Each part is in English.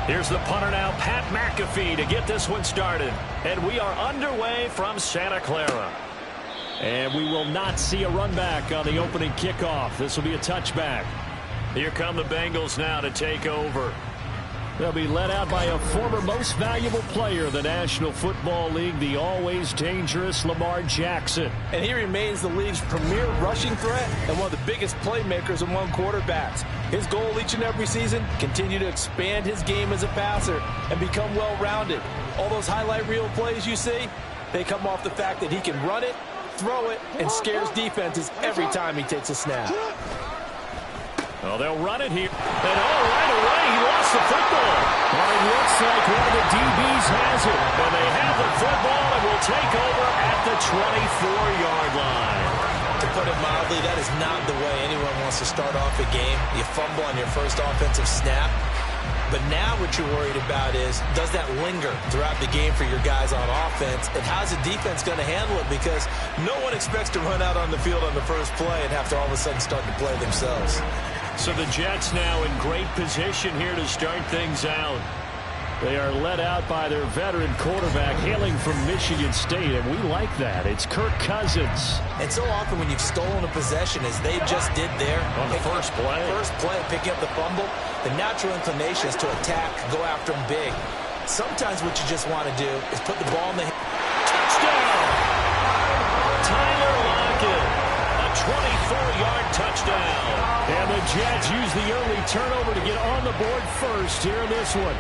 Here's the punter now, Pat McAfee, to get this one started. And we are underway from Santa Clara. And we will not see a run back on the opening kickoff. This will be a touchback. Here come the Bengals now to take over. They'll be led out by a former most valuable player of the National Football League, the always dangerous Lamar Jackson. And he remains the league's premier rushing threat and one of the biggest playmakers among quarterbacks. His goal each and every season, continue to expand his game as a passer and become well-rounded. All those highlight reel plays you see, they come off the fact that he can run it, throw it, and scares defenses every time he takes a snap. Well, they'll run it here. And right away, he lost the football. Well, it looks like one of the DBs has it. And they have the football and will take over at the 24-yard line. To put it mildly, that is not the way anyone wants to start off a game. You fumble on your first offensive snap. But now what you're worried about is, does that linger throughout the game for your guys on offense? And how's the defense going to handle it? Because no one expects to run out on the field on the first play and have to all of a sudden start to play themselves. So the Jets now in great position here to start things out. They are led out by their veteran quarterback hailing from Michigan State, and we like that. It's Kirk Cousins. And so often when you've stolen a possession, as they just did there, on the first play, picking up the fumble, the natural inclination is to attack, go after them big. Sometimes what you just want to do is put the ball in the touchdown. Tyler Lockett, a 24-yard touchdown. And the Jets use the early turnover to get on the board first here in this one.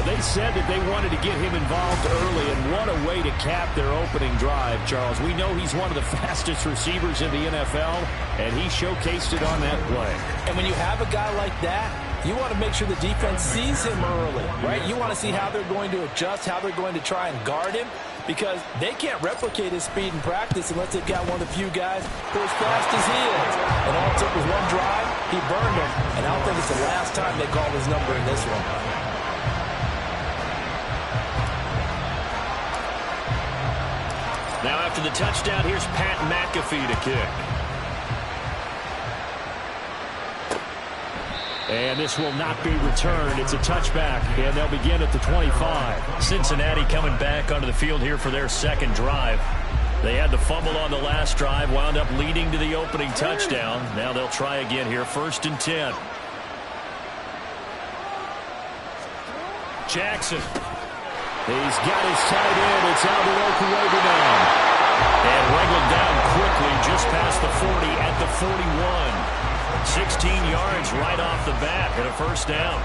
They said that they wanted to get him involved early, and what a way to cap their opening drive, Charles. We know he's one of the fastest receivers in the NFL, and he showcased it on that play. And when you have a guy like that, you want to make sure the defense sees him early, right? You want to see how they're going to adjust, how they're going to try and guard him, because they can't replicate his speed in practice unless they've got one of the few guys who are as fast as he is. And all it took was one drive, he burned him, and I don't think it's the last time they call his number in this one. Now after the touchdown, here's Pat McAfee to kick. And this will not be returned. It's a touchback, and they'll begin at the 25. Cincinnati coming back onto the field here for their second drive. They had the fumble on the last drive, wound up leading to the opening touchdown. Now they'll try again here, 1st and 10. Jackson. He's got his tight end. It's Alvaro now. And wriggled down quickly just past the 40 at the 41. 16 yards right off the bat and a first down.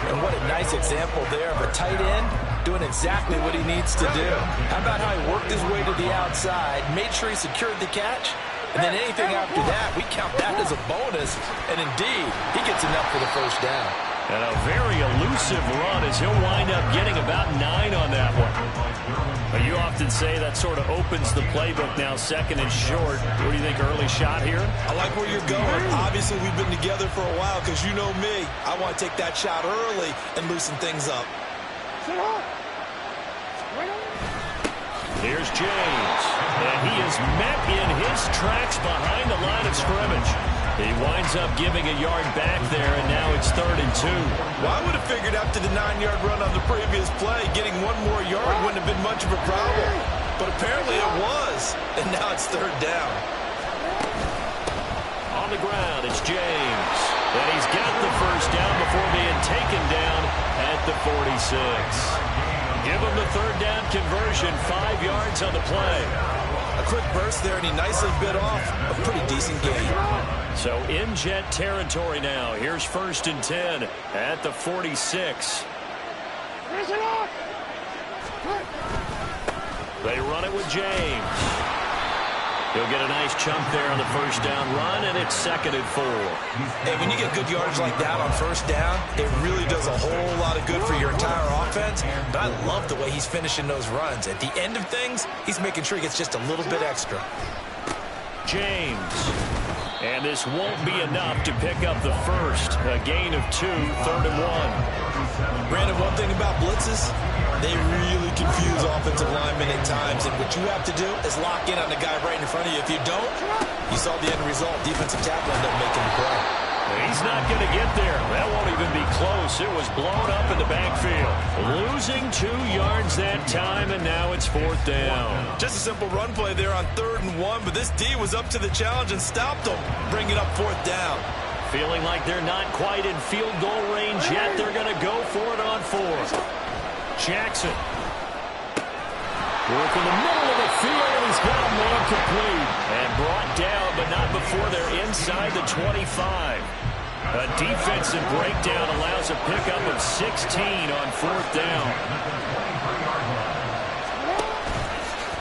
And what a nice example there of a tight end doing exactly what he needs to do. How about how he worked his way to the outside, made sure he secured the catch, and then anything after that, we count that as a bonus. And indeed, he gets enough for the first down. And a very elusive run as he'll wind up getting about 9 on that one. But you often say that sort of opens the playbook now, 2nd and short. What do you think, early shot here? I like where you're going. Obviously, we've been together for a while because you know me. I want to take that shot early and loosen things up. Here's James. And he is met in his tracks behind the line of scrimmage. He winds up giving a yard back there, and now it's 3rd and 2. Well, I would have figured after the 9-yard run on the previous play, getting one more yard wouldn't have been much of a problem. But apparently it was, and now it's 3rd down. On the ground, it's James. And he's got the first down before being taken down at the 46. Give him the 3rd down conversion, 5 yards on the play. A quick burst there, and he nicely bit off a pretty decent gain. So in Jet territory now. Here's 1st and 10 at the 46. They run it with James. He'll get a nice chunk there on the first down run, and it's 2nd and 4. And when you get good yardage like that on first down, it really does a whole lot of good for your entire offense. But I love the way he's finishing those runs. At the end of things, he's making sure he gets just a little bit extra. James. And this won't be enough to pick up the first. A gain of 2, 3rd and 1. Brandon, one thing about blitzes, they really confuse offensive linemen at times. And what you have to do is lock in on the guy right in front of you. If you don't, you saw the end result. Defensive tackle ended up making the play. He's not going to get there. That won't even be close. It was blown up in the backfield. Losing 2 yards that time, and now it's 4th down. Just a simple run play there on 3rd and 1, but this D was up to the challenge and stopped them, bringing up 4th down. Feeling like they're not quite in field goal range yet. They're going to go for it on 4th. Jackson. Work in the middle of the field. He's got a man complete. And brought down, but not before they're inside the 25. A defensive breakdown allows a pickup of 16 on 4th down.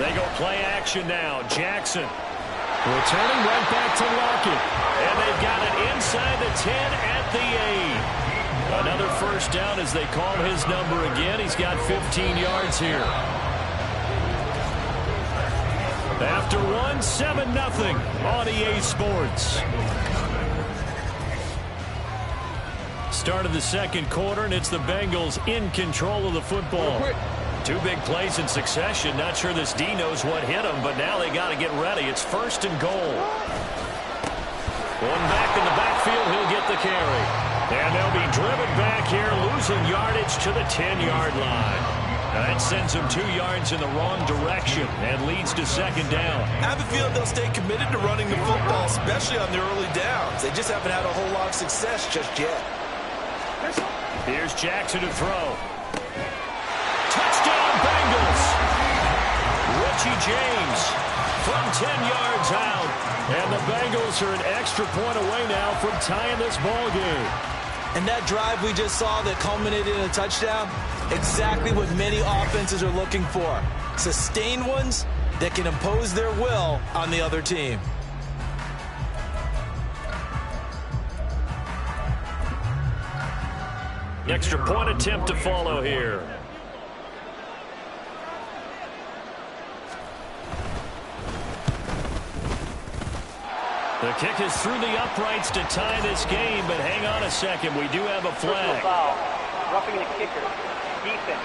They go play action now. Jackson. Returning right back to Lockett. And they've got it inside the 10 at the 8. Another 1st down as they call his number again. He's got 15 yards here. After 1, 7-0 on EA Sports. Start of the 2nd quarter, and it's the Bengals in control of the football. 2 big plays in succession. Not sure this D knows what hit him, but now they got to get ready. It's 1st and goal. One back in the backfield, he'll get the carry. And they'll be driven back here, losing yardage to the 10-yard line. That sends them 2 yards in the wrong direction and leads to 2nd down. I have a feeling they'll stay committed to running the football, especially on their early downs. They just haven't had a whole lot of success just yet. Here's Jackson to throw. Touchdown, Bengals! Richie James from 10 yards out. And the Bengals are an extra point away now from tying this ball game. And that drive we just saw that culminated in a touchdown, exactly what many offenses are looking for. Sustained ones that can impose their will on the other team. Extra point attempt to follow here. The kick is through the uprights to tie this game, but hang on a second. We do have a flag. Foul. Roughing the kicker. Defense.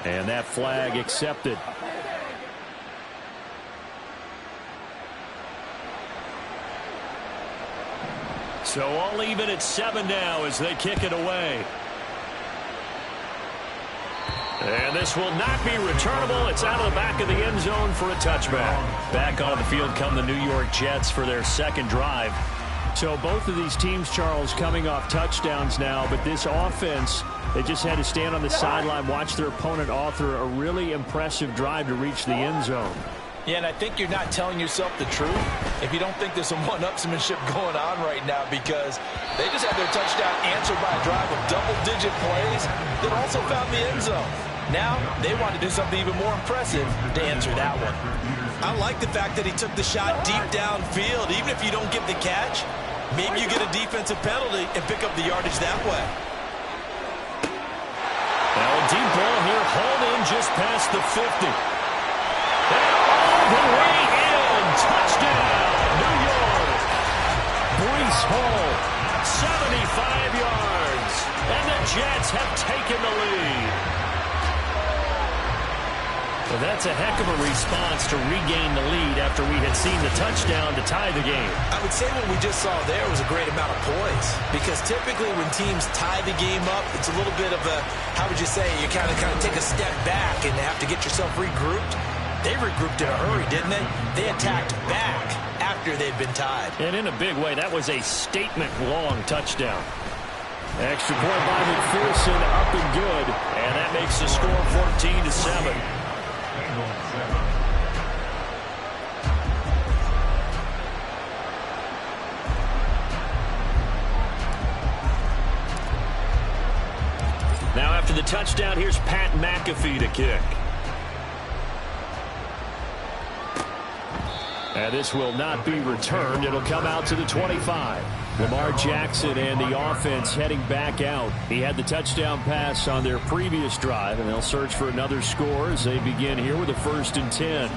And that flag accepted. So all even at 7 now as they kick it away. And this will not be returnable. It's out of the back of the end zone for a touchback. Back on the field come the New York Jets for their 2nd drive. So both of these teams, Charles, coming off touchdowns now, but this offense, they just had to stand on the sideline, watch their opponent author a really impressive drive to reach the end zone. Yeah, and I think you're not telling yourself the truth if you don't think there's some one-upsmanship going on right now, because they just had their touchdown answered by a drive of double-digit plays that also found the end zone. Now they want to do something even more impressive to answer that one. I like the fact that he took the shot deep downfield. Even if you don't get the catch, maybe you get a defensive penalty and pick up the yardage that way. Now a deep ball here, hauled in just past the 50. And all the way in, touchdown, New York. Breece Hall, 75 yards, and the Jets have taken the lead. Well, that's a heck of a response to regain the lead after we had seen the touchdown to tie the game. I would say what we just saw there was a great amount of poise, because typically when teams tie the game up, it's a little bit of a, how would you say, you kind of take a step back and have to get yourself regrouped. They regrouped in a hurry, didn't they? They attacked back after they'd been tied. And in a big way, that was a statement-long touchdown. Extra point by McPherson, up and good, and that makes the score 14-7. Now after the touchdown, here's Pat McAfee to kick. And this will not be returned. It'll come out to the 25. Lamar Jackson and the offense heading back out. He had the touchdown pass on their previous drive, and they'll search for another score as they begin here with a 1st and 10.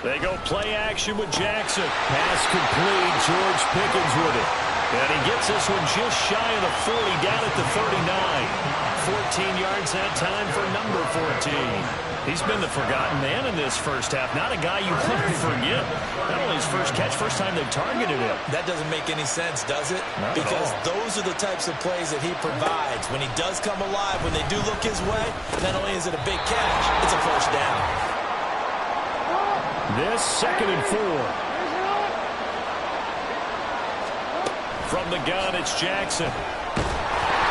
They go play action with Jackson. Pass complete. George Pickens with it. And he gets this one just shy of the 40, down at the 39. 14 yards that time for number 14. He's been the forgotten man in this first half. Not a guy you want to forget. Not only his first catch, first time they've targeted him. That doesn't make any sense, does it? Not because at all. those are the types of plays that he provides. When he does come alive, when they do look his way, not only is it a big catch, it's a first down. This 2nd and 4. From the gun, it's Jackson.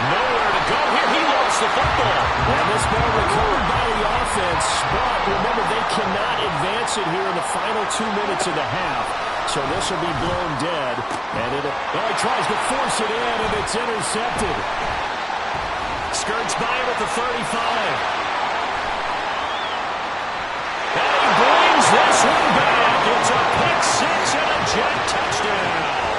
Nowhere to go here. He lost the football. And this ball recovered by the offense. But remember, they cannot advance it here in the final 2 minutes of the half. So this will be blown dead. And he tries to force it in, and it's intercepted. Skirts by him at the 35. And he brings this one back. It's a pick six and a Jet touchdown.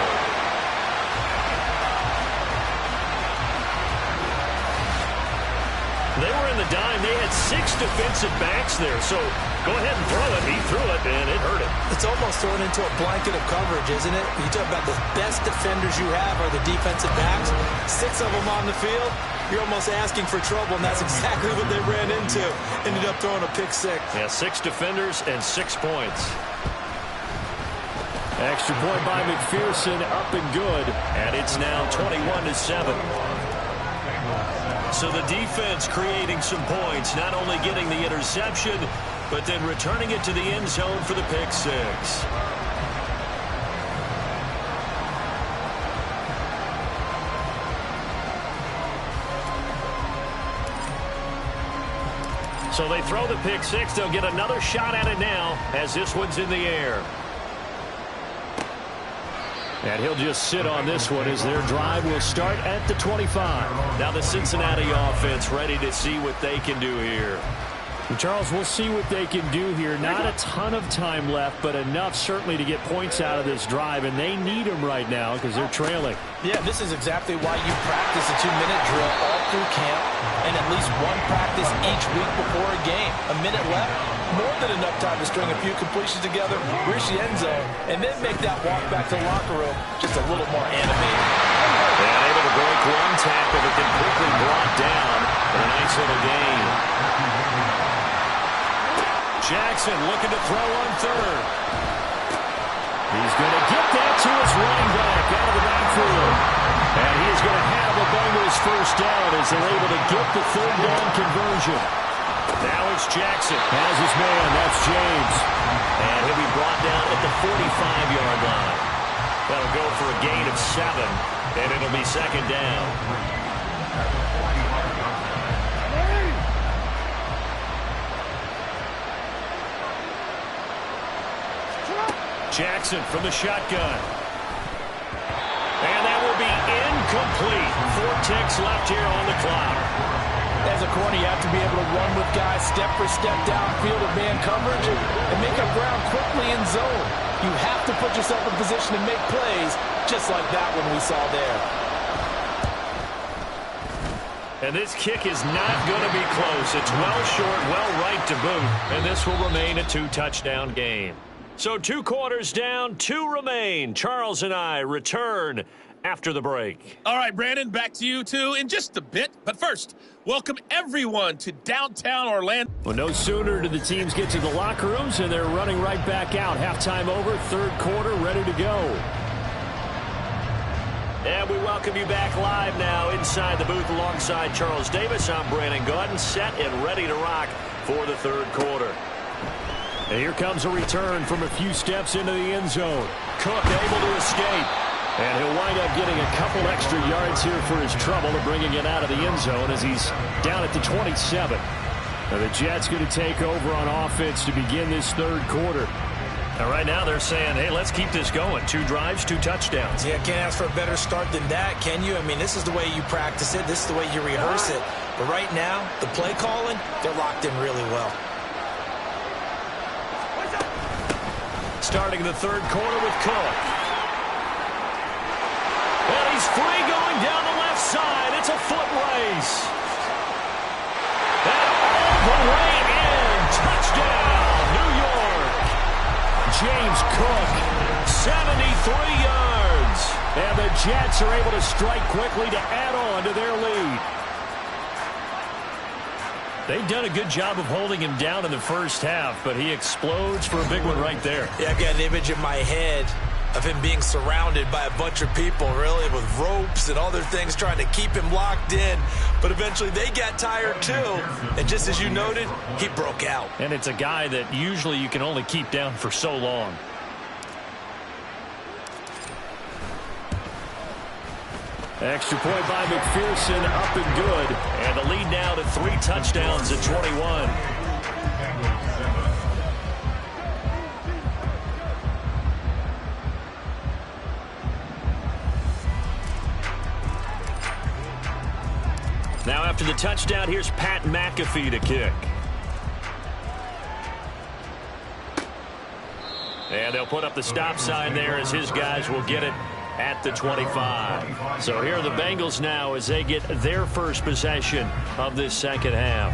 They were in the dime. They had 6 defensive backs there. So go ahead and throw it. He threw it, and it hurt him. It's almost thrown into a blanket of coverage, isn't it? You talk about the best defenders you have are the defensive backs. 6 of them on the field. You're almost asking for trouble, and that's exactly what they ran into. Ended up throwing a pick six. Yeah, 6 defenders and 6 points. Extra point by McPherson, up and good. And it's now 21-7. So the defense creating some points, not only getting the interception, but then returning it to the end zone for the pick six. So they throw the pick six. They'll get another shot at it now as this one's in the air. And he'll just sit on this one as their drive will start at the 25. Now the Cincinnati offense ready to see what they can do here. And Charles, we'll see what they can do here. Not a ton of time left, but enough certainly to get points out of this drive, and they need them right now because they're trailing. Yeah, this is exactly why you practice a 2-minute drill all through camp and at least one practice each week before a game. A minute left, more than enough time to string a few completions together, reach the end zone, and then make that walk back to the locker room just a little more animated. And able to break one tackle, but then quickly brought down for a nice little gain. Jackson looking to throw on third. He's going to get that to his running back out of the backfield. And he is going to have a Bengals first down as they're able to get the third down conversion. Now it's Jackson. Has his man. That's James. And he'll be brought down at the 45-yard line. That'll go for a gain of 7, and it'll be second down. Jackson from the shotgun. And that will be incomplete. 4 ticks left here on the clock. As a corner, you have to be able to run with guys step for step downfield of man coverage and make up ground quickly in zone. You have to put yourself in position to make plays just like that one we saw there. And this kick is not going to be close. It's well short, well right to boot. And this will remain a 2-touchdown game. So 2 quarters down, 2 remain. Charles and I return after the break. All right, Brandon, back to you two in just a bit. But first, welcome everyone to downtown Orlando. Well, no sooner do the teams get to the locker rooms, and they're running right back out. Halftime over, 3rd quarter, ready to go. And we welcome you back live now inside the booth alongside Charles Davis. I'm Brandon Gaudin, set and ready to rock for the 3rd quarter. And here comes a return from a few steps into the end zone. Cook able to escape. And he'll wind up getting a couple extra yards here for his trouble of bringing it out of the end zone as he's down at the 27. Now the Jets going to take over on offense to begin this 3rd quarter. Now right now they're saying, hey, let's keep this going. 2 drives, 2 touchdowns. Yeah, can't ask for a better start than that, can you? I mean, this is the way you practice it. This is the way you rehearse it. But right now, the play calling, they're locked in really well. Starting the 3rd quarter with Cook. And he's free going down the left side. It's a foot race. And all the way in. Touchdown, New York. James Cook, 73 yards. And the Jets are able to strike quickly to add on to their lead. They've done a good job of holding him down in the first half, but he explodes for a big one right there. Yeah, I've got an image in my head of him being surrounded by a bunch of people, really, with ropes and other things trying to keep him locked in. But eventually they got tired too. And just as you noted, he broke out. And it's a guy that usually you can only keep down for so long. Extra point by McPherson, up and good. And the lead now to 3 touchdowns at 21. Now after the touchdown, here's Pat McAfee to kick. And they'll put up the stop sign there as his guys will get it at the 25. So here are the Bengals now as they get their first possession of this second half.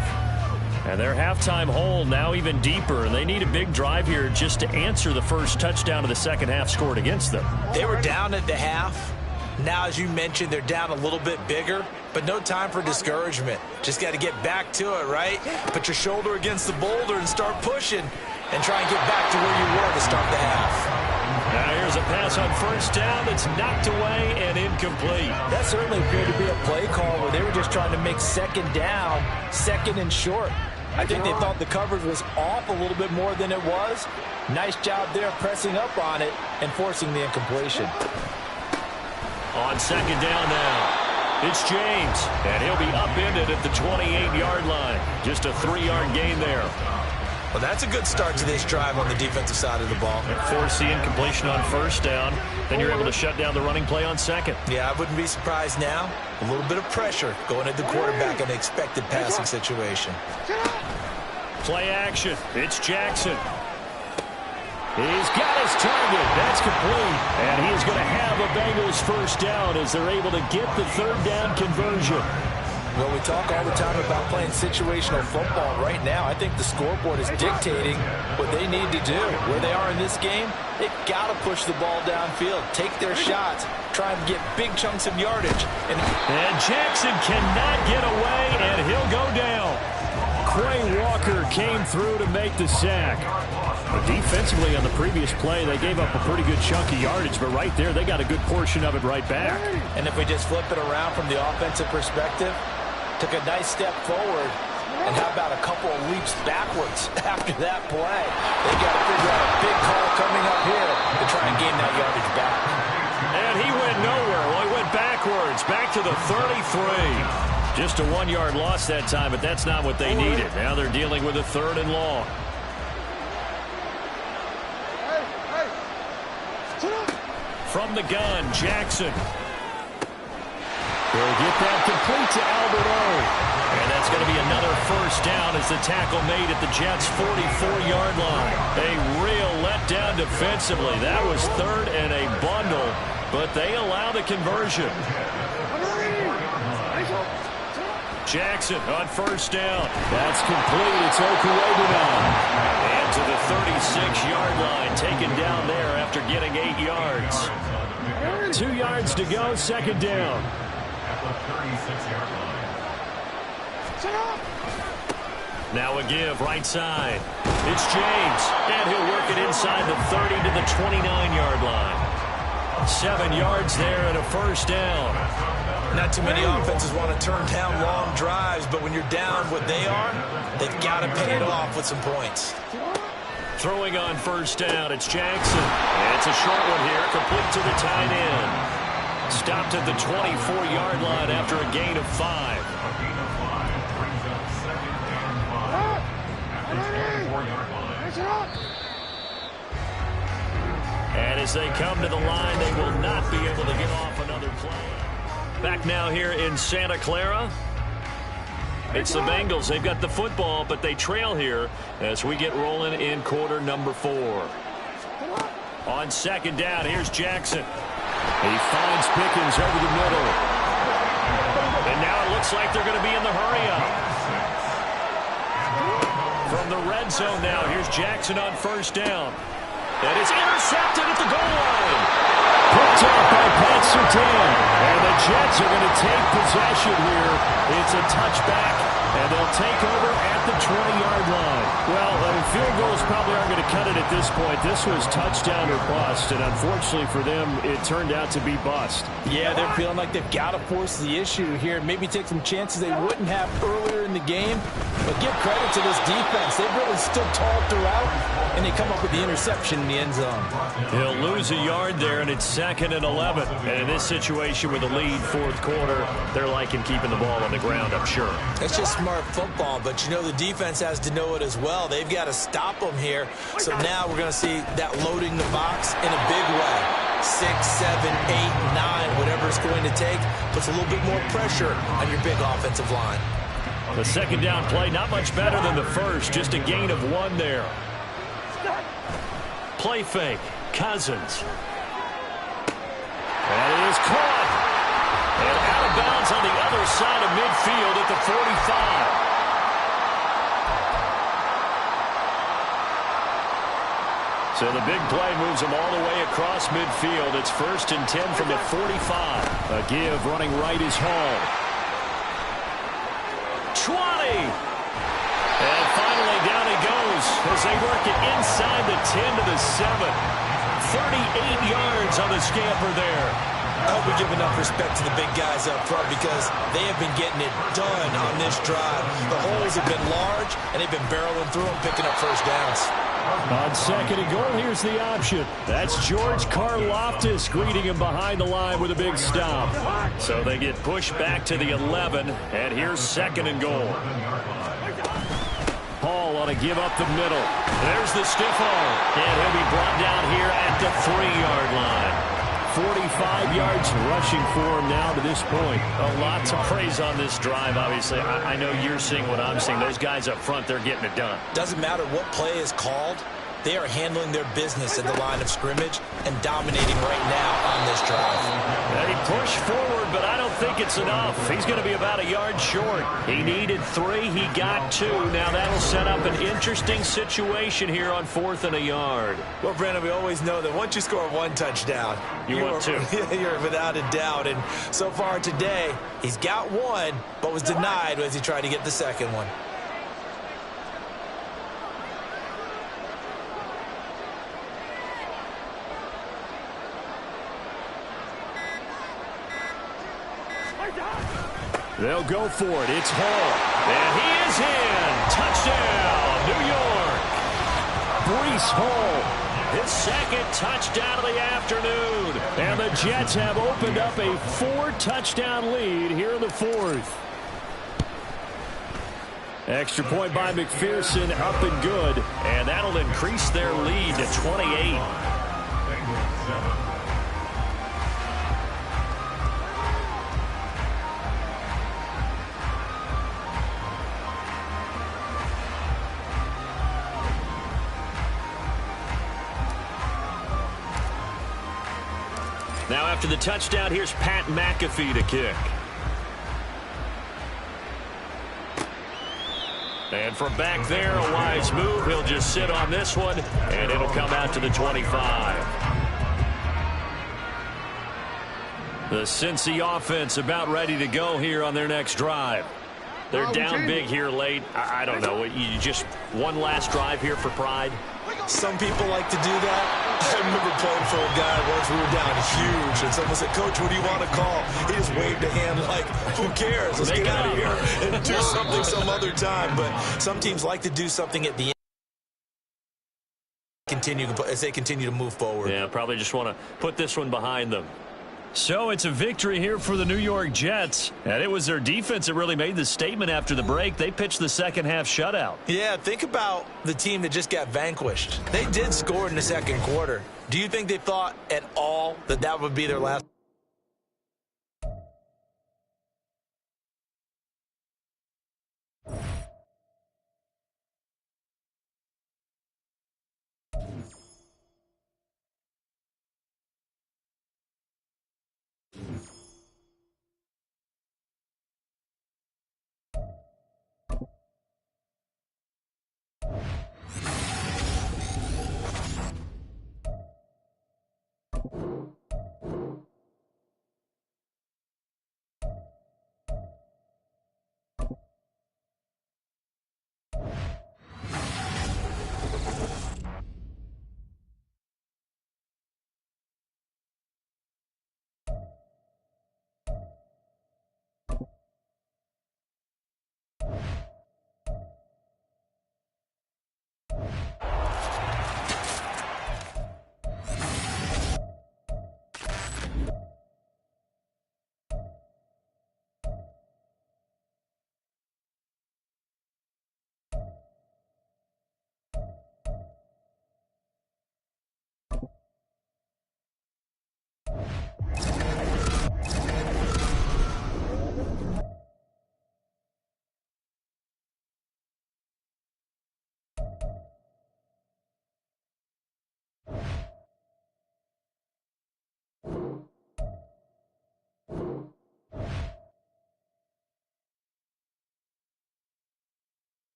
And their halftime hole now even deeper, and they need a big drive here just to answer the first touchdown of the second half scored against them. They were down at the half. Now, as you mentioned, they're down a little bit bigger, but no time for discouragement. Just got to get back to it, right? Put your shoulder against the boulder and start pushing and try and get back to where you were to start the half. Now here's a pass on first down that's knocked away and incomplete. That certainly appeared to be a play call where they were just trying to make second down, second and short. I think they thought the coverage was off a little bit more than it was. Nice job there pressing up on it and forcing the incompletion. On second down now, it's James, and he'll be upended at the 28-yard line. Just a 3-yard gain there. Well, that's a good start to this drive on the defensive side of the ball. Force the incompletion on first down. Then you're able to shut down the running play on second. Yeah, I wouldn't be surprised now. A little bit of pressure going at the quarterback in an expected passing situation. Play action. It's Jackson. He's got his target. That's complete. And he is going to have a Bengals first down as they're able to get the third down conversion. Well, we talk all the time about playing situational football. Right now, I think the scoreboard is dictating what they need to do. Where they are in this game, they've got to push the ball downfield, take their shots, try and get big chunks of yardage. And Jackson cannot get away, and he'll go down. Quay Walker came through to make the sack. But defensively on the previous play, they gave up a pretty good chunk of yardage, but right there, they got a good portion of it right back. And if we just flip it around from the offensive perspective, took a nice step forward, and how about a couple of leaps backwards after that play? They got to figure out a big call coming up here to try and gain that yardage back. And he went nowhere. Well, he went backwards, back to the 33. Just a 1-yard loss that time, but that's not what they needed. Now they're dealing with a 3rd and long. From the gun, Jackson. He'll get that complete to Albert O. And that's going to be another first down as the tackle made at the Jets' 44-yard line. A real letdown defensively. That was 3rd and a bundle, but they allow the conversion. Jackson on first down. That's complete. It's Okuwebe now. And to the 36-yard line, taken down there after getting 8 yards. 2 yards to go, second down. Now a give, right side. It's James, and he'll work it inside the 30 to the 29-yard line. 7 yards there and a first down. Not too many offenses want to turn down long drives, but when you're down what they are, they've got to pay it off with some points. Throwing on first down, it's Jackson. And it's a short one here, complete to the tight end. Stopped at the 24-yard line after a gain of 5. And as they come to the line, they will not be able to get off another play. Back now here in Santa Clara. It's the Bengals. They've got the football, but they trail here as we get rolling in quarter number 4. On second down, here's Jackson. He finds Pickens over the middle. And now it looks like they're going to be in the hurry-up. From the red zone now, here's Jackson on first down. And it's intercepted at the goal line. Picked up by Pat Surtain. And the Jets are going to take possession here. It's a touchback And they'll take over at the 20-yard line. Well, field goals probably aren't going to cut it at this point. This was touchdown or bust, and unfortunately for them, it turned out to be bust. Yeah, they're feeling like they've got to force the issue here. Maybe take some chances they wouldn't have earlier in the game. But give credit to this defense. They've really stood tall throughout, and they come up with the interception in the end zone. He'll lose a yard there, and it's 2nd and 11. And in this situation with a lead, fourth quarter, they're liking keeping the ball on the ground, I'm sure. It's just smart football, but you know the defense has to know it as well. They've got to stop them here. So now we're going to see that loading the box in a big way. 6, 7, 8, 9, whatever it's going to take, puts a little bit more pressure on your big offensive line. The second down play, not much better than the first, just a gain of 1 there. Play fake, Cousins. And it is caught. And out of bounds on the other side of midfield at the 45. So the big play moves them all the way across midfield. It's 1st and 10 from the 45. A give running right is Hall. 20. And finally down he goes as they work it inside the 10 to the 7. 38 yards on the scamper there. I hope we give enough respect to the big guys up front because they have been getting it done on this drive. The holes have been large, and they've been barreling through them, picking up first downs. On 2nd and goal, here's the option. That's George Karlaftis greeting him behind the line with a big stop. So they get pushed back to the 11, and here's 2nd and goal. Hall on a give up the middle. There's the stiff arm, and he'll be brought down here at the 3-yard line. 45 yards rushing for him now to this point. A lot to praise on this drive, obviously. I know you're seeing what I'm seeing. Those guys up front, they're getting it done. Doesn't matter what play is called. They are handling their business at the line of scrimmage and dominating right now on this drive. They push forward, but I don't think it's enough. He's going to be about a yard short. He needed 3. He got 2. Now that'll set up an interesting situation here on 4th and a yard. Well, Brandon, we always know that once you score 1 touchdown, you want 2. You're without a doubt. And so far today, he's got 1, but was denied as he tried to get the second one. They'll go for it. It's Hall. And he is in. Touchdown, New York. Breece Hall, his 2nd touchdown of the afternoon. And the Jets have opened up a 4-touchdown lead here in the 4th. Extra point by McPherson, up and good. And that'll increase their lead to 28. Now after the touchdown, here's Pat McAfee to kick. And from back there, a wise move. He'll just sit on this one, and it'll come out to the 25. The Cincy offense about ready to go here on their next drive. They're down big here late. I don't know. You just one last drive here for pride? Some people like to do that. I remember playing for a guy once. We were down huge, and someone said, "Coach, what do you want to call?" He just waved a hand like, "Who cares? Let's get out of here and do something some other time." But some teams like to do something at the end. As they continue to move forward. Yeah, probably just want to put this one behind them. So it's a victory here for the New York Jets. And it was their defense that really made the statement after the break. They pitched the second half shutout. Yeah, think about the team that just got vanquished. They did score in the second quarter. Do you think they thought at all that that would be their last?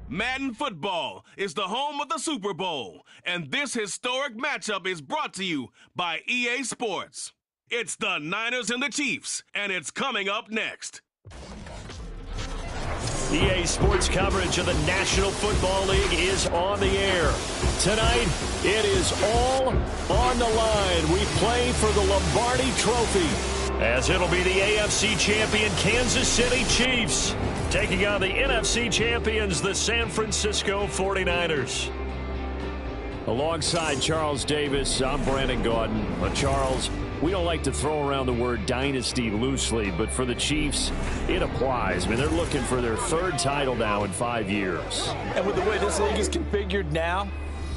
Madden Football is the home of the Super Bowl, and this historic matchup is brought to you by EA Sports. It's the Niners and the Chiefs, and it's coming up next. EA Sports coverage of the National Football League is on the air. Tonight, it is all on the line. We play for the Lombardi Trophy, as it'll be the AFC champion Kansas City Chiefs taking on the NFC champions, the San Francisco 49ers. Alongside Charles Davis, I'm Brandon Gaudin. Charles, we don't like to throw around the word dynasty loosely, but for the Chiefs, it applies. I mean, they're looking for their third title now in 5 years. And with the way this league is configured now,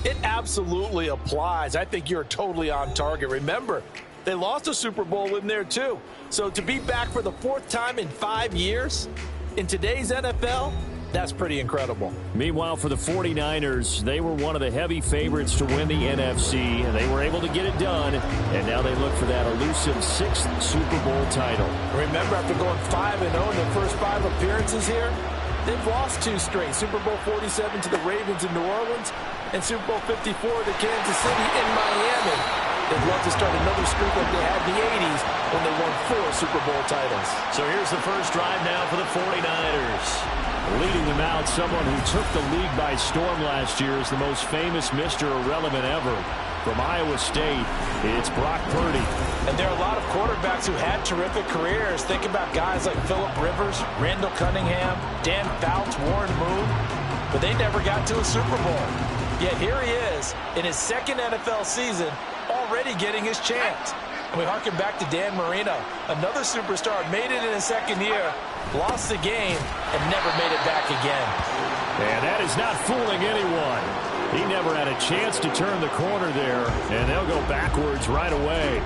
it absolutely applies. I think you're totally on target. Remember, they lost a Super Bowl in there too. So to be back for the fourth time in 5 years in today's NFL, that's pretty incredible. Meanwhile, for the 49ers, they were one of the heavy favorites to win the NFC, and they were able to get it done, and now they look for that elusive 6th Super Bowl title. Remember, after going 5-0 in their first 5 appearances here, they've lost 2 straight. Super Bowl 47 to the Ravens in New Orleans, and Super Bowl 54 to Kansas City in Miami. They'd love to start another streak like they had in the 80s when they won 4 Super Bowl titles. So here's the first drive now for the 49ers. Leading them out, someone who took the league by storm last year is the most famous Mr. Irrelevant ever. From Iowa State, it's Brock Purdy. And there are a lot of quarterbacks who had terrific careers. Think about guys like Phillip Rivers, Randall Cunningham, Dan Fouts, Warren Moon. But they never got to a Super Bowl. Yet here he is in his second NFL season, already getting his chance. And we harken back to Dan Marino, another superstar, made it in his second year, lost the game, and never made it back again. And that is not fooling anyone. He never had a chance to turn the corner there, and they'll go backwards right away.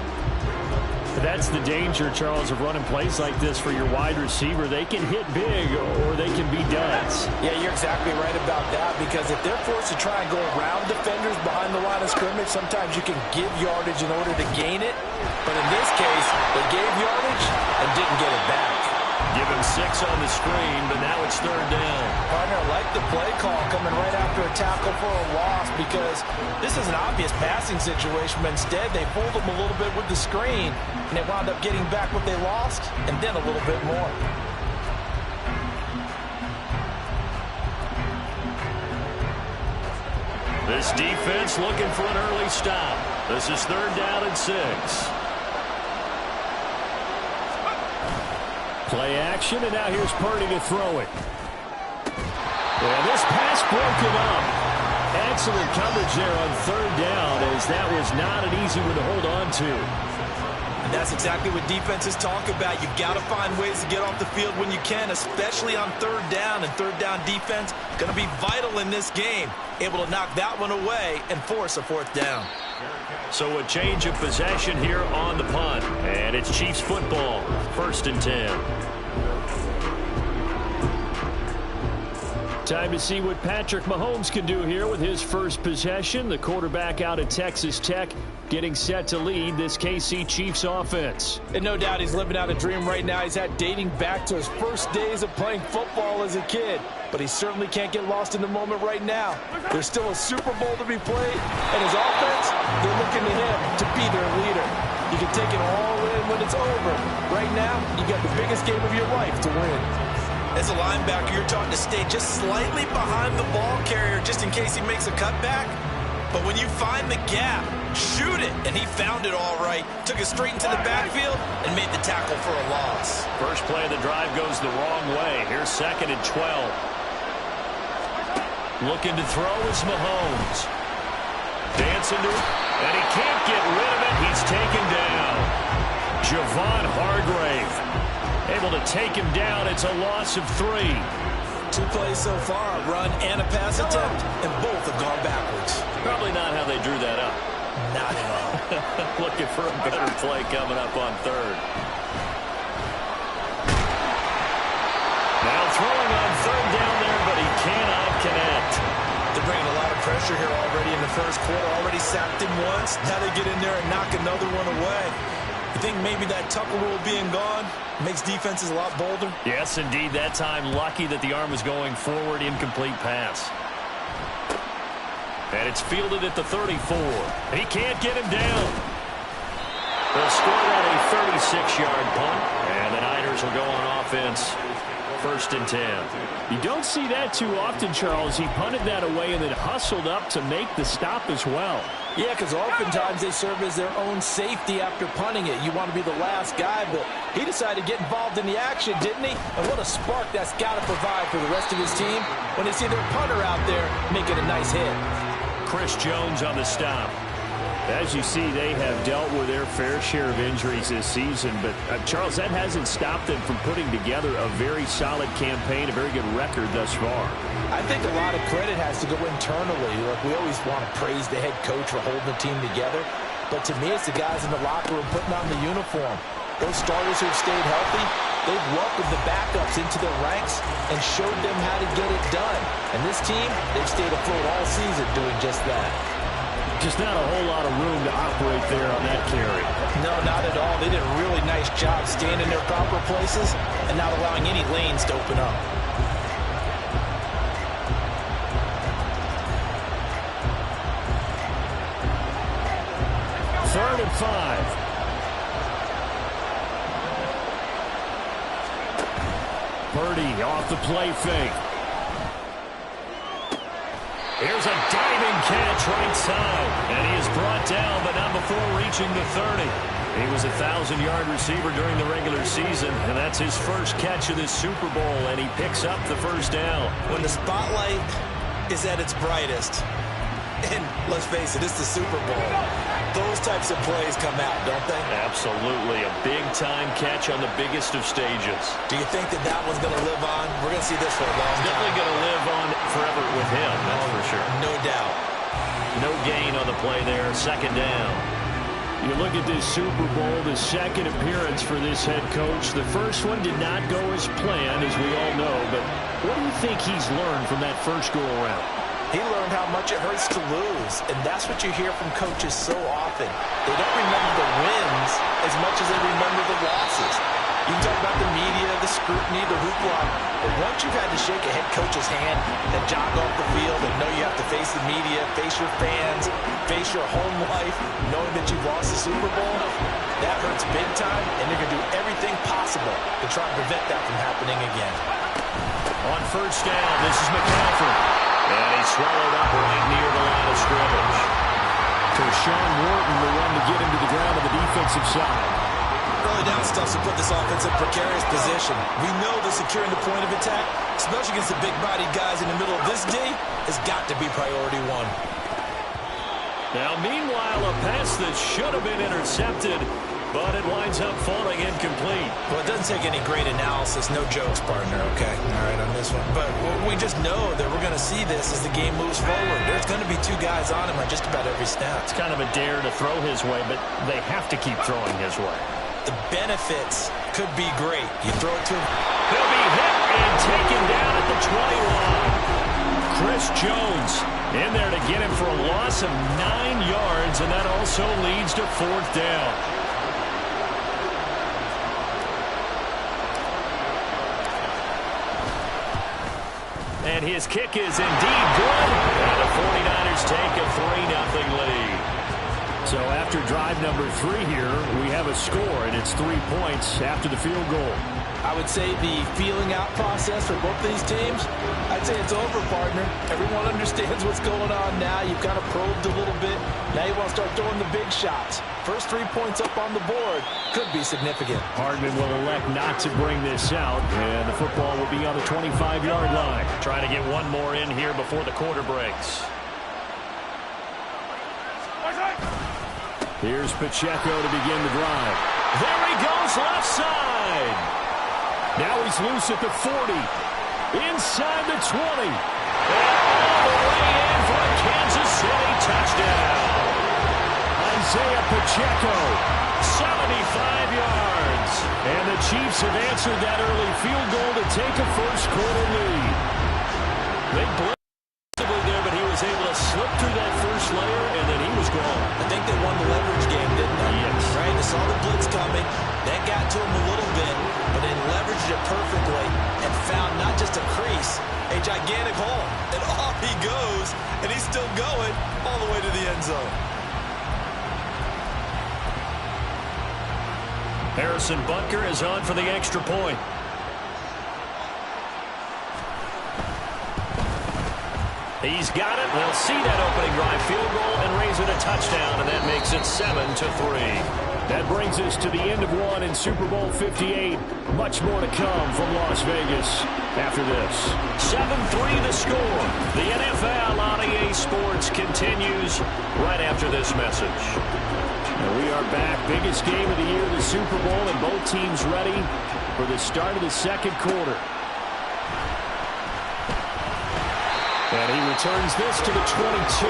That's the danger, Charles, of running plays like this for your wide receiver. They can hit big, or they can be duds. Yeah, you're exactly right about that, because if they're forced to try and go around defenders behind the line of scrimmage, sometimes you can give yardage in order to gain it. But in this case, they gave yardage and didn't get it back. Give him 6 on the screen, but now it's third down. Partner, I like the play call coming right after a tackle for a loss, because this is an obvious passing situation, but instead they fooled them a little bit with the screen, and they wound up getting back what they lost, and then a little bit more. This defense looking for an early stop. This is third down and 6. Play action, and now here's Purdy to throw it. And this pass broken up. Excellent coverage there on third down, as that was not an easy one to hold on to. And that's exactly what defenses talk about. You've got to find ways to get off the field when you can, especially on third down. And third down defense going to be vital in this game. Able to knock that one away and force a fourth down. So a change of possession here on the punt. And it's Chiefs football, 1st and 10. Time to see what Patrick Mahomes can do here with his first possession. The quarterback out of Texas Tech getting set to lead this KC Chiefs offense. And no doubt he's living out a dream right now. He's had dating back to his first days of playing football as a kid. But he certainly can't get lost in the moment right now. There's still a Super Bowl to be played, and his offense, they're looking to him to be their leader. You can take it all in when it's over. Right now, you got the biggest game of your life to win. As a linebacker, you're taught to stay just slightly behind the ball carrier just in case he makes a cutback. But when you find the gap, shoot it. And he found it all right. Took it straight into the backfield and made the tackle for a loss. First play of the drive goes the wrong way. Here's 2nd and 12. Looking to throw is Mahomes. Dancing to it, and he can't get rid of it. He's taken down. Javon Hargrave able to take him down. It's a loss of 3. 2 plays so far, a run and a pass attempt, and both have gone backwards. Probably not how they drew that up. Not at all. Looking for a better play coming up on third. Now throwing on third down there, but he cannot connect. They're bringing a lot of pressure here already in the first quarter. Already sacked him once. Now they get in there and knock another one away. You think maybe that Tucker rule being gone makes defenses a lot bolder? Yes, indeed. That time, lucky that the arm was going forward. Incomplete pass. And it's fielded at the 34. He can't get him down. They'll score on a 36-yard punt. And the Niners will go on offense. 1st and 10. You don't see that too often, Charles. He punted that away and then hustled up to make the stop as well. Yeah, because oftentimes they serve as their own safety after punting it. You want to be the last guy, but he decided to get involved in the action, didn't he? And what a spark that's got to provide for the rest of his team when they see their punter out there making a nice hit. Chris Jones on the stop. As you see, they have dealt with their fair share of injuries this season. But, Charles, that hasn't stopped them from putting together a very solid campaign, a very good record thus far. I think a lot of credit has to go internally. Like, we always want to praise the head coach for holding the team together. But to me, it's the guys in the locker room putting on the uniform. Those starters who have stayed healthy, they've welcomed the backups into their ranks and showed them how to get it done. And this team, they've stayed afloat all season doing just that. Just not a whole lot of room to operate there on that carry. No, not at all. They did a really nice job staying in their proper places and not allowing any lanes to open up. Third and 5. Purdy off the play fake. Here's a diving catch right side. And he is brought down, but not before reaching the 30. He was a 1,000-yard receiver during the regular season, and that's his first catch of this Super Bowl, and he picks up the first down. When the spotlight is at its brightest, and let's face it, it's the Super Bowl, those types of plays come out, don't they? Absolutely. A big-time catch on the biggest of stages. Do you think that one's going to live on? We're going to see this for a long time. Definitely going to live on forever with him, that's for sure. No doubt. No gain on the play there. 2nd down. You look at this Super Bowl, the second appearance for this head coach. The first one did not go as planned, as we all know. But what do you think he's learned from that first go-around? He learned how much it hurts to lose, and that's what you hear from coaches so often. They don't remember the wins as much as they remember the losses. You can talk about the media, the scrutiny, the hoopla, but once you've had to shake a head coach's hand and jog off the field and know you have to face the media, face your fans, face your home life, knowing that you've lost the Super Bowl, that hurts big time, and you're going to do everything possible to try and prevent that from happening again. On 1st down, this is McCaffrey. And he's swallowed up right near the line of scrimmage. Tershawn Wharton, the one to get him to the ground on the defensive side. Early down stuff to put this offense in precarious position. We know that securing the point of attack, especially against the big-bodied guys in the middle of this D, has got to be priority one. Now, meanwhile, a pass that should have been intercepted, but it winds up falling incomplete. Well, it doesn't take any great analysis. No jokes, partner, okay? All right, on this one. But we just know that we're going to see this as the game moves forward. There's going to be 2 guys on him on just about every snap. It's kind of a dare to throw his way, but they have to keep throwing his way. The benefits could be great. You throw it to him. He'll be hit and taken down at the 20 line. Chris Jones in there to get him for a loss of 9 yards, and that also leads to 4th down. And his kick is indeed good. And the 49ers take a 3-0 lead. So after drive number 3 here, we have a score, and it's 3 points after the field goal. I would say the feeling out process for both of these teams, I'd say it's over, partner. Everyone understands what's going on now. You've kind of probed a little bit. Now you want to start throwing the big shots. First 3 points up on the board could be significant. Hardman will elect not to bring this out, and the football will be on the 25-yard line. Trying to get one more in here before the quarter breaks. Here's Pacheco to begin the drive. There he goes, left side. Now he's loose at the 40. Inside the 20. And all the way in for a Kansas City touchdown. Isaiah Pacheco. 75 yards. And the Chiefs have answered that early field goal to take a first-quarter lead. Big blitz there, but he was able to slip through that first layer, and then he was gone. I think they won the leverage game, didn't they? Yes. Right? They saw the blitz coming. perfectly and found not just a crease, a gigantic hole. And off he goes, and he's still going all the way to the end zone. Harrison Butker is on for the extra point. He's got it. They'll see that opening drive field goal and raise it a touchdown, and that makes it 7-3. That brings us to the end of one in Super Bowl 58. Much more to come from Las Vegas after this. 7-3 the score. The NFL on EA Sports continues right after this message. And we are back. Biggest game of the year, the Super Bowl, and both teams ready for the start of the second quarter. And he returns this to the 22.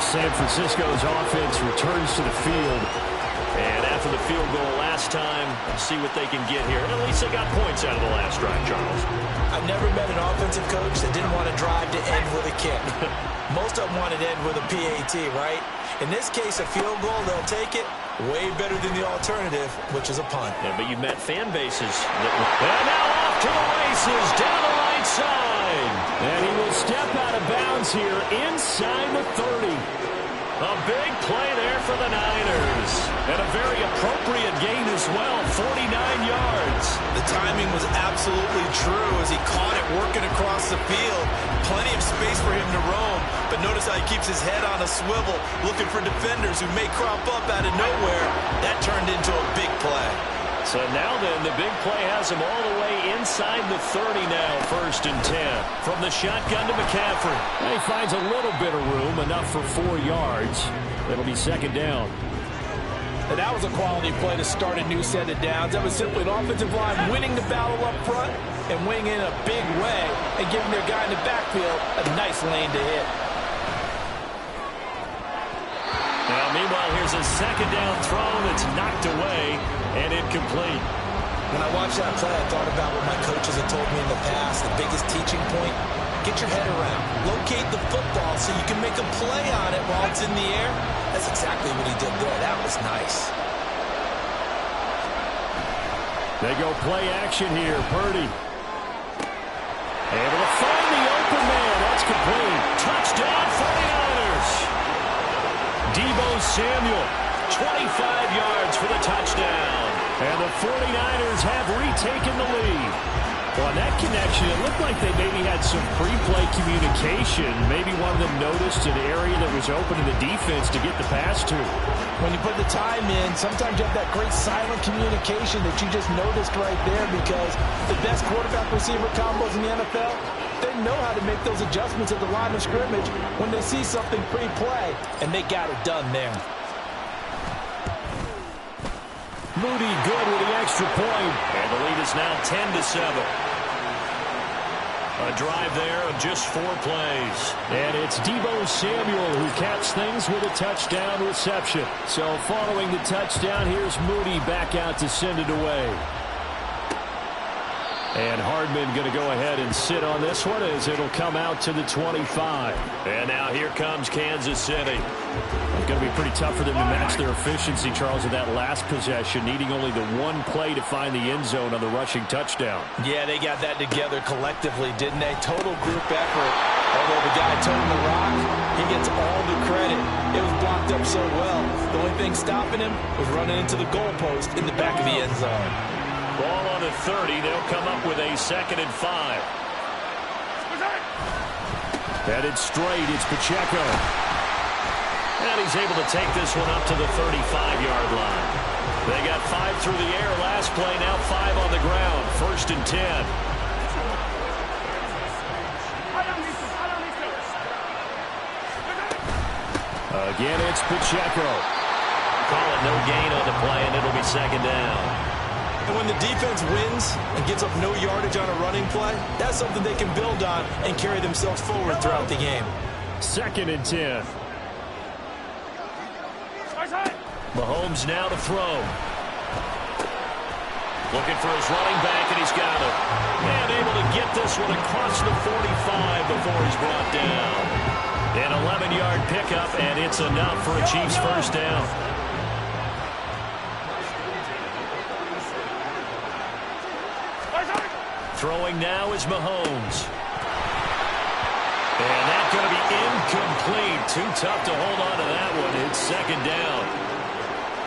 San Francisco's offense returns to the field. And after the field goal last time, let's see what they can get here. At least they got points out of the last drive, Charles. I've never met an offensive coach that didn't want to drive to end with a kick. Most of them want to end with a PAT, right? In this case, a field goal, they'll take it. Way better than the alternative, which is a punt. Yeah, but you've met fan bases. And now off to the races, down the right side. And he will step out of bounds here inside the 30. A big play there for the Niners. And a very appropriate gain as well, 49 yards. The timing was absolutely true as he caught it working across the field. Plenty of space for him to roam. But notice how he keeps his head on a swivel, looking for defenders who may crop up out of nowhere. That turned into a big play. So now then, the big play has him all the way inside the 30 now, 1st and 10. From the shotgun to McCaffrey. And he finds a little bit of room, enough for 4 yards. It'll be 2nd down. And that was a quality play to start a new set of downs. That was simply an offensive line winning the battle up front and winning in a big way and giving their guy in the backfield a nice lane to hit. Now, meanwhile, here's a 2nd down throw that's knocked away and incomplete. When I watched that play, I thought about what my coaches had told me in the past. The biggest teaching point, get your head around. Locate the football so you can make a play on it while it's in the air. That's exactly what he did there. That was nice. They go play action here. Purdy. Able to find the open man. That's complete. Touchdown 49ers. Deebo Samuel, 25 yards for the touchdown. And the 49ers have retaken the lead. Well, on that connection, it looked like they maybe had some pre-play communication. Maybe one of them noticed an area that was open to the defense to get the pass to. When you put the time in, sometimes you have that great silent communication that you just noticed right there, because the best quarterback-receiver combos in the NFL, they know how to make those adjustments at the line of scrimmage when they see something pre-play, and they got it done there. Moody good with the extra point. And the lead is now 10-7. A drive there of just 4 plays. And it's Deebo Samuel who caps things with a touchdown reception. So following the touchdown, here's Moody back out to send it away. And Hardman going to go ahead and sit on this one as it'll come out to the 25. And now here comes Kansas City. It's going to be pretty tough for them to match their efficiency, Charles, in that last possession, needing only the one play to find the end zone on the rushing touchdown. Yeah, they got that together collectively, didn't they? Total group effort. Although the guy toting the rock, he gets all the credit. It was blocked up so well. The only thing stopping him was running into the goalpost in the back of the end zone. Ball on the 30. They'll come up with a 2nd and 5. Headed straight. It's Pacheco. And he's able to take this one up to the 35-yard line. They got 5 through the air last play, now 5 on the ground. 1st and 10. Again, it's Pacheco. Call it no gain on the play, and it'll be 2nd down. And when the defense wins and gives up no yardage on a running play, that's something they can build on and carry themselves forward throughout the game. 2nd and 10. Mahomes now to throw. Looking for his running back, and he's got it. And able to get this one across the 45 before he's brought down. An 11-yard pickup, and it's enough for a Chiefs 1st down. Throwing now is Mahomes. And that's going to be incomplete. Too tough to hold on to that one. It's second down.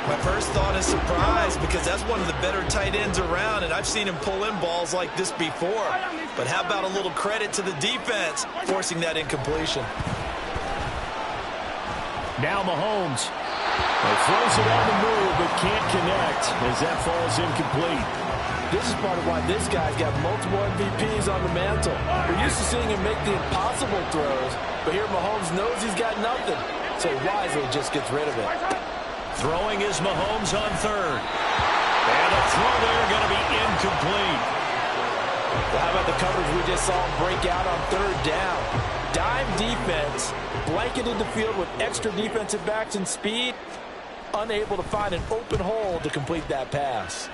My first thought is surprise because that's one of the better tight ends around, and I've seen him pull in balls like this before. But how about a little credit to the defense forcing that incompletion? Now Mahomes. He throws it on the move but can't connect as that falls incomplete. This is part of why this guy's got multiple MVPs on the mantle. We're used to seeing him make the impossible throws, but here Mahomes knows he's got nothing, so he wisely just gets rid of it. Throwing is Mahomes on third. And a throw there going to be incomplete. Well, how about the coverage we just saw him break out on third down? Dime defense, blanketed the field with extra defensive backs and speed, unable to find an open hole to complete that pass.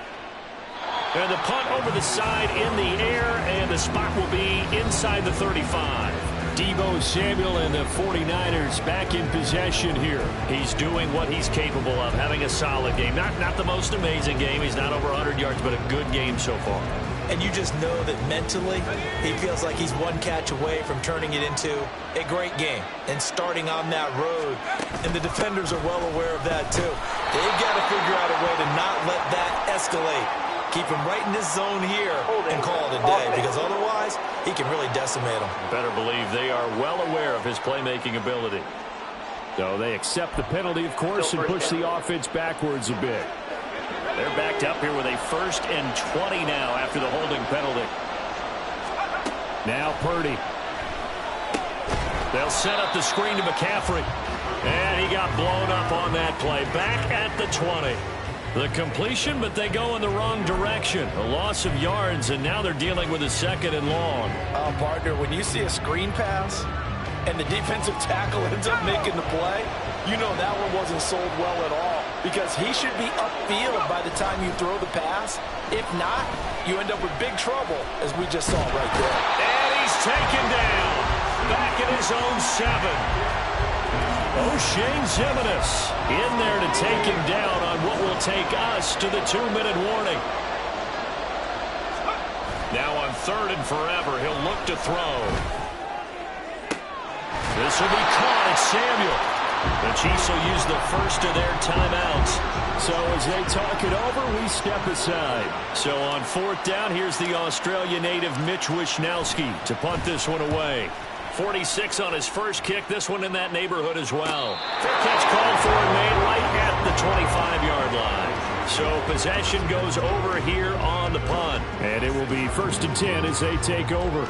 And the punt over the side in the air, and the spot will be inside the 35. Deebo Samuel and the 49ers back in possession here. He's doing what he's capable of, having a solid game. Not the most amazing game. He's not over 100 yards, but a good game so far. And you just know that mentally, he feels like he's one catch away from turning it into a great game and starting on that road. And the defenders are well aware of that, too. They've got to figure out a way to not let that escalate. Keep him right in this zone here and call it a day, because otherwise, he can really decimate them. Better believe they are well aware of his playmaking ability. So they accept the penalty, of course, and push the offense backwards a bit. They're backed up here with a 1st and 20 now after the holding penalty. Now Purdy. They'll set up the screen to McCaffrey. And he got blown up on that play. Back at the 20. The completion, but they go in the wrong direction. A loss of yards, and now they're dealing with a 2nd and long. Partner, when you see a screen pass and the defensive tackle ends up making the play, you know that one wasn't sold well at all, because he should be upfield by the time you throw the pass. If not, you end up with big trouble, as we just saw right there. And he's taken down. Back at his own 7. O'Shane Ximines in there to take him down on what will take us to the 2-minute warning. Now on 3rd and forever, he'll look to throw. This will be caught. It's Samuel. The Chiefs will use the first of their timeouts. So as they talk it over, we step aside. So on 4th down, here's the Australia native Mitch Wishnowsky to punt this one away. 46 on his first kick. This one in that neighborhood as well. Fair catch called for and made right at the 25-yard line. So possession goes over here on the punt. And it will be 1st and 10 as they take over.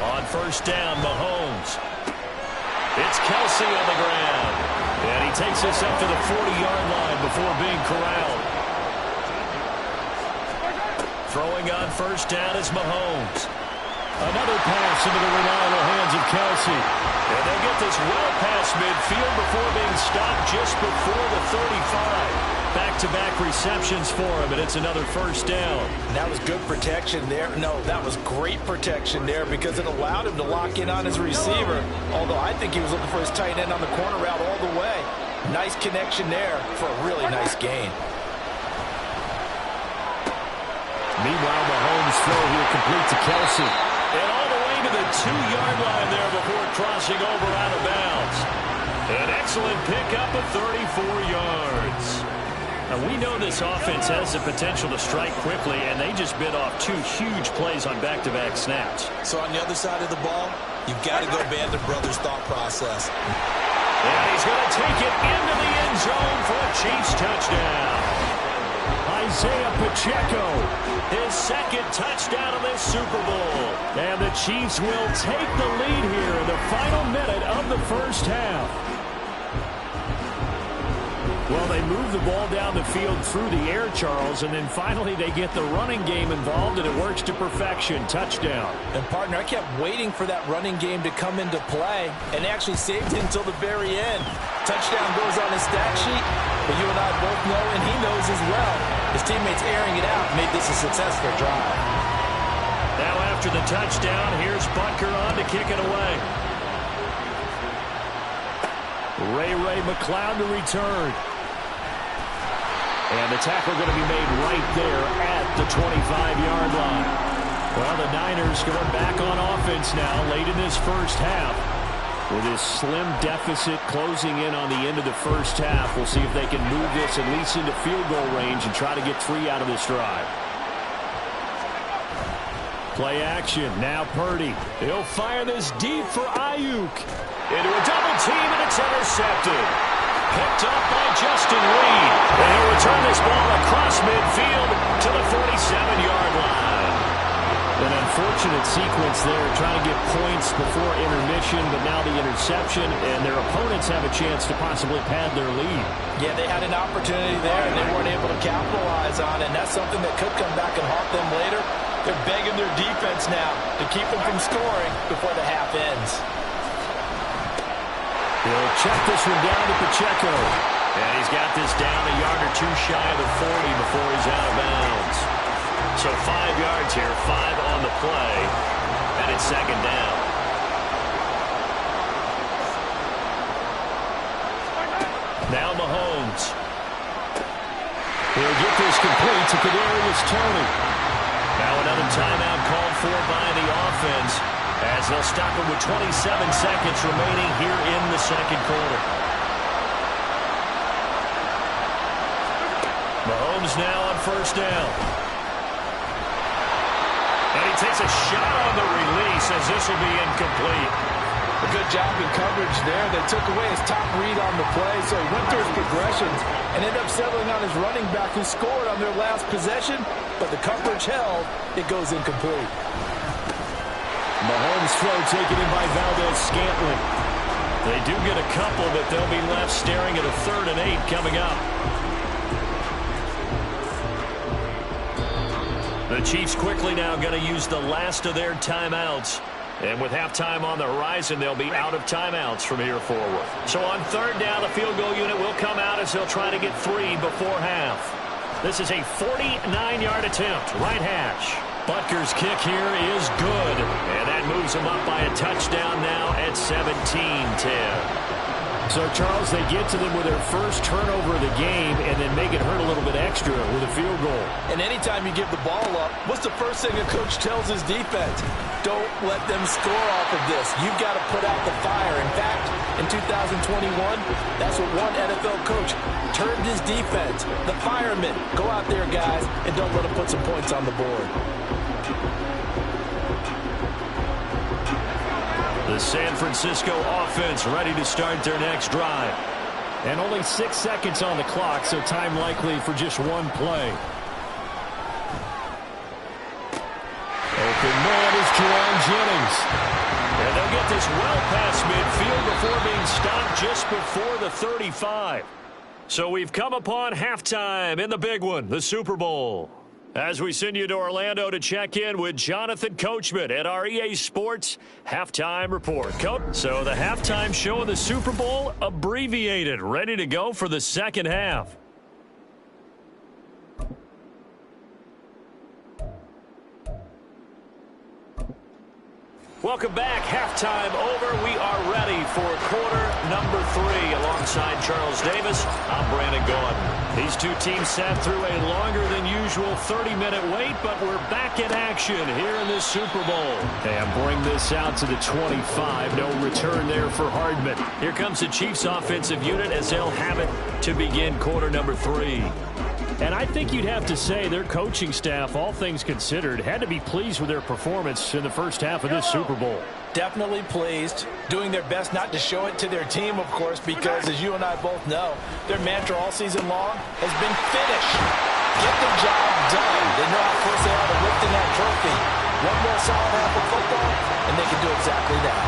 On 1st down, Mahomes. It's Kelsey on the ground. And he takes us up to the 40-yard line before being corralled. Throwing on 1st down is Mahomes. Another pass into the reliable hands of Kelsey. And they get this well past midfield before being stopped just before the 35. Back-to-back receptions for him, and it's another 1st down. And that was good protection there. No, that was great protection there, because it allowed him to lock in on his receiver. Although I think he was looking for his tight end on the corner route all the way. Nice connection there for a really nice gain. Meanwhile, Mahomes' throw here complete to Kelsey. And all the way to the 2-yard line there before crossing over out of bounds. An excellent pickup of 34 yards. Now, we know this offense has the potential to strike quickly, and they just bit off 2 huge plays on back-to-back snaps. So on the other side of the ball, you've got to go Band of Brothers thought process. And he's going to take it into the end zone for a Chiefs touchdown. Isaiah Pacheco. His 2nd touchdown of this Super Bowl. And the Chiefs will take the lead here in the final minute of the 1st half. Well, they move the ball down the field through the air, Charles, and then finally they get the running game involved, and it works to perfection. Touchdown. And, partner, I kept waiting for that running game to come into play, and actually saved it until the very end. Touchdown goes on his stat sheet, but you and I both know, and he knows as well, his teammates airing it out made this a successful drive. Now after the touchdown, here's Butker on to kick it away. Ray McLeod to return. And the tackle going to be made right there at the 25-yard line. Well, the Niners going back on offense now late in this first half. With this slim deficit closing in on the end of the first half, we'll see if they can move this at least into field goal range and try to get 3 out of this drive. Play action. Now Purdy. He'll fire this deep for Ayuk. Into a double team, and it's intercepted. Picked up by Justin Reed. And he'll return this ball across midfield to the 47-yard line. An unfortunate sequence there, trying to get points before intermission, but now the interception, and their opponents have a chance to possibly pad their lead. Yeah, they had an opportunity there, and they weren't able to capitalize on it, and that's something that could come back and haunt them later. They're begging their defense now to keep them from scoring before the half ends. He'll check this one down to Pacheco. And he's got this down a yard or two shy of the 40 before he's out of bounds. So 5 yards here, 5 on the play, and it's second down. Now Mahomes. He'll get this complete to Kadarius Toney. Now another timeout called for by the offense as they'll stop it with 27 seconds remaining here in the second quarter. Mahomes now on first down. And he takes a shot on the release as this will be incomplete. A good job in coverage there. They took away his top read on the play, so he went through his progressions and ended up settling on his running back who scored on their last possession, but the coverage held. It goes incomplete. Mahomes' throw taken in by Valdez-Scantling. They do get a couple, but they'll be left staring at a 3rd and 8 coming up. The Chiefs quickly now going to use the last of their timeouts. And with halftime on the horizon, they'll be out of timeouts from here forward. So on 3rd down, the field goal unit will come out as they'll try to get 3 before half. This is a 49-yard attempt, right hash. Butker's kick here is good. And that moves him up by a touchdown now at 17-10. So, Charles, they get to them with their first turnover of the game and then make it hurt a little bit extra with a field goal. And anytime you give the ball up, what's the first thing a coach tells his defense? Don't let them score off of this. You've got to put out the fire. In fact, in 2021, that's what one NFL coach termed his defense. The firemen. Go out there, guys, and don't let them put some points on the board. The San Francisco offense ready to start their next drive. And only 6 seconds on the clock, so time likely for just one play. Open man is Jerron Jennings. And they'll get this well past midfield before being stopped just before the 35. So we've come upon halftime in the big one, the Super Bowl. As we send you to Orlando to check in with Jonathan Coachman at our EA Sports Halftime Report. Coach, so the halftime show of the Super Bowl abbreviated, ready to go for the second half. Welcome back. Halftime over. We are ready for quarter number 3. Alongside Charles Davis, I'm Brandon Gaudin. These two teams sat through a longer than usual 30-minute wait, but we're back in action here in this Super Bowl. And bring this out to the 25. No return there for Hardman. Here comes the Chiefs offensive unit as they'll have it to begin quarter number 3. And I think you'd have to say their coaching staff, all things considered, had to be pleased with their performance in the first half of this Super Bowl. Definitely pleased, doing their best not to show it to their team, of course, because as you and I both know, their mantra all season long has been finish. Get the job done. They know how close they are to lifting that trophy. One more solid half of football, and they can do exactly that.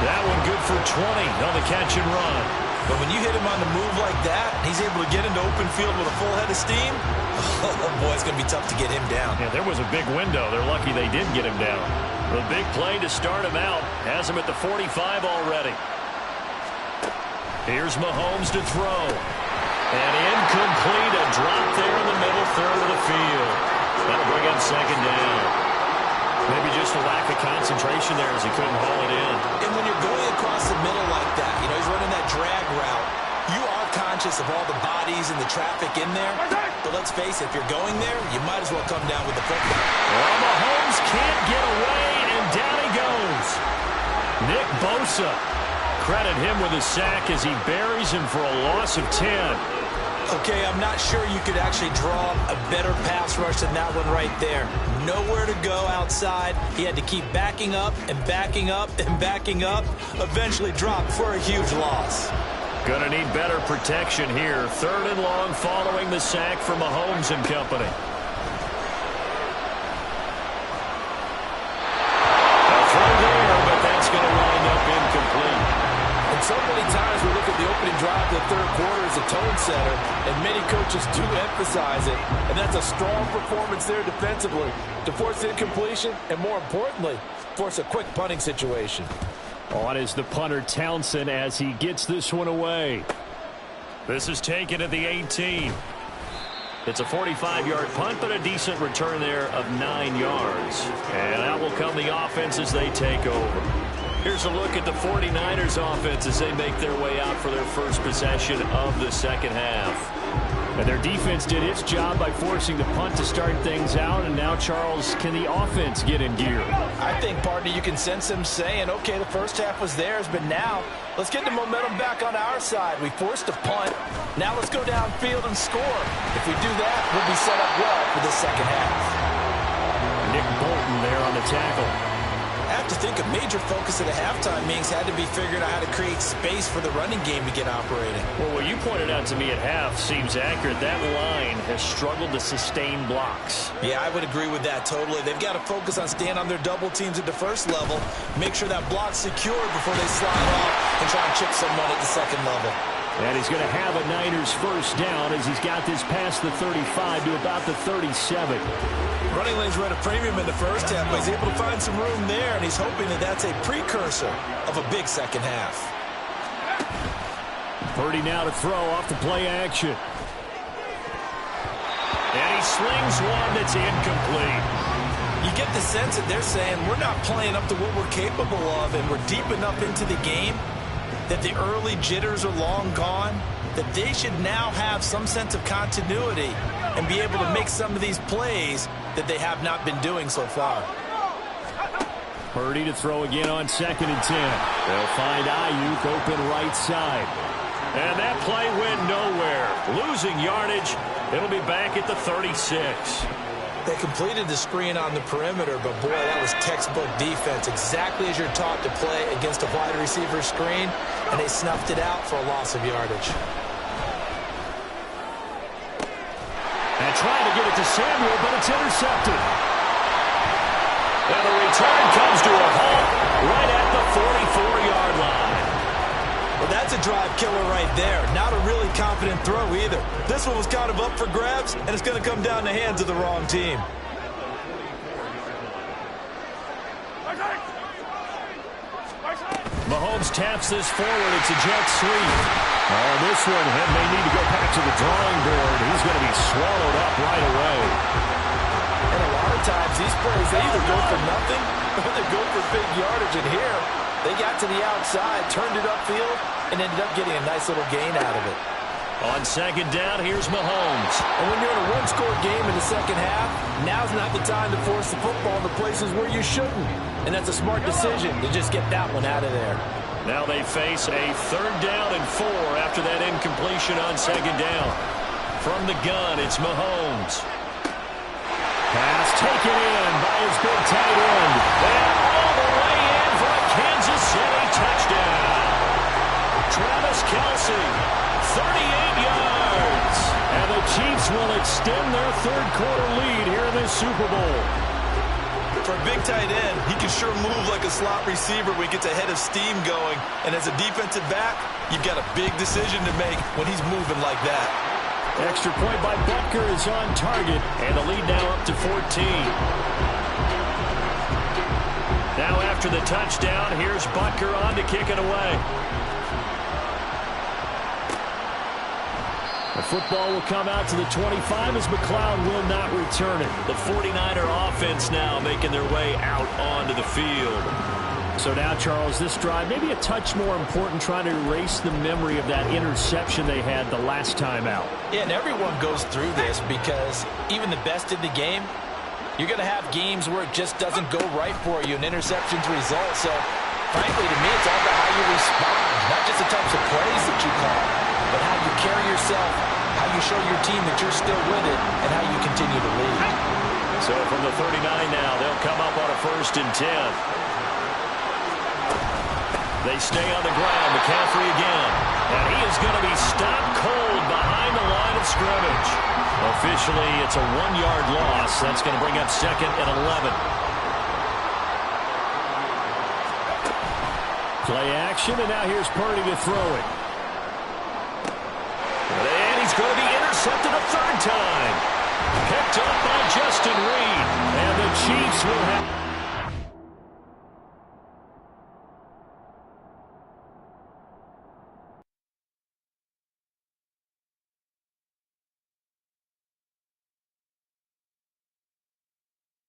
That one good for 20 on the catch and run. But when you hit him on the move like that, he's able to get into open field with a full head of steam, oh boy, it's going to be tough to get him down. Yeah, there was a big window. They're lucky they did get him down. The big play to start him out has him at the 45 already. Here's Mahomes to throw. And incomplete, a drop there in the middle third of the field. That'll bring up second down. Maybe just a lack of concentration there as he couldn't haul it in. And when you're going across the middle like that, you know, he's running that drag route, you are conscious of all the bodies and the traffic in there. But let's face it, if you're going there, you might as well come down with the football. Well, Mahomes can't get away, and down he goes. Nick Bosa. Credit him with a sack as he buries him for a loss of 10. Okay, I'm not sure you could actually draw a better pass rush than that one right there. Nowhere to go outside. He had to keep backing up and backing up and backing up. Eventually dropped for a huge loss. Gonna need better protection here. 3rd and long following the sack from Mahomes and company. A throw there, but that's going to wind up incomplete. And so many times we look at the opening drive of the third quarter as a tone setter, and many coaches do emphasize it. And that's a strong performance there defensively to force incompletion and, more importantly, force a quick punting situation. On is the punter Townsend as he gets this one away. This is taken at the 18. It's a 45-yard punt, but a decent return there of 9 yards. And out will come the offense as they take over. Here's a look at the 49ers offense as they make their way out for their first possession of the second half. And their defense did its job by forcing the punt to start things out. And now, Charles, can the offense get in gear? I think, partner, you can sense them saying, okay, the first half was theirs, but now let's get the momentum back on our side. We forced a punt. Now let's go downfield and score. If we do that, we'll be set up well for the second half. Nick Bolton there on the tackle. I have to think a major focus at a halftime means had to be figuring out how to create space for the running game to get operating. Well, what you pointed out to me at half seems accurate. That line has struggled to sustain blocks. Yeah, I would agree with that totally. They've got to focus on staying on their double teams at the first level, make sure that block's secured before they slide off and try and chip someone at the second level. And he's going to have a Niners first down as he's got this past the 35 to about the 37. Running lanes were at a premium in the first half, but he's able to find some room there, and he's hoping that that's a precursor of a big second half. Purdy now to throw off the play action. And he slings one that's incomplete. You get the sense that they're saying we're not playing up to what we're capable of, and we're deep enough into the game that the early jitters are long gone, that they should now have some sense of continuity and be able to make some of these plays that they have not been doing so far. Purdy to throw again on 2nd and 10. They'll find Ayuk open right side. And that play went nowhere. Losing yardage. It'll be back at the 36. They completed the screen on the perimeter, but boy, that was textbook defense. Exactly as you're taught to play against a wide receiver screen, and they snuffed it out for a loss of yardage. And trying to get it to Samuel, but it's intercepted. And the return comes to a halt right at the 44-yard line. Well, that's a drive killer right there. Not a really confident throw either. This one was kind of up for grabs, and it's going to come down the hands of the wrong team. Mahomes taps this forward. It's a jet sweep. Oh, this one may need to go back to the drawing board. He's going to be swallowed up right away. And a lot of times these plays, they either go for nothing or they go for big yardage. And here, they got to the outside, turned it upfield, and ended up getting a nice little gain out of it. On 2nd down, here's Mahomes. And when you're in a one-score game in the second half, now's not the time to force the football in the places where you shouldn't. And that's a smart decision to just get that one out of there. Now they face a 3rd down and 4 after that incompletion on 2nd down. From the gun, it's Mahomes. Pass taken in by his big tight end. And all the way in for a Kansas City touchdown. Travis Kelce, 38 yards. And the Chiefs will extend their 3rd quarter lead here in this Super Bowl. For a big tight end, he can sure move like a slot receiver when he gets a head of steam going. And as a defensive back, you've got a big decision to make when he's moving like that. Extra point by Butker is on target, and the lead now up to 14. Now after the touchdown, here's Butker on to kick it away. The football will come out to the 25 as McLeod will not return it. The 49er offense now making their way out onto the field. So now, Charles, this drive maybe a touch more important, trying to erase the memory of that interception they had the last time out. Yeah, and everyone goes through this because even the best in the game, you're going to have games where it just doesn't go right for you, and interceptions result. So, frankly, to me, it's all about how you respond, not just the types of plays that you call, but how you carry yourself, how you show your team that you're still with it, and how you continue to lead. So from the 39 now, they'll come up on a 1st and 10. They stay on the ground. McCaffrey again. And he is going to be stopped cold behind the line of scrimmage. Officially, it's a 1-yard loss. That's going to bring up 2nd and 11. Play action, and now here's Purdy to throw it. And he's going to be intercepted a 3rd time. Picked up by Justin Reed. And the Chiefs will have...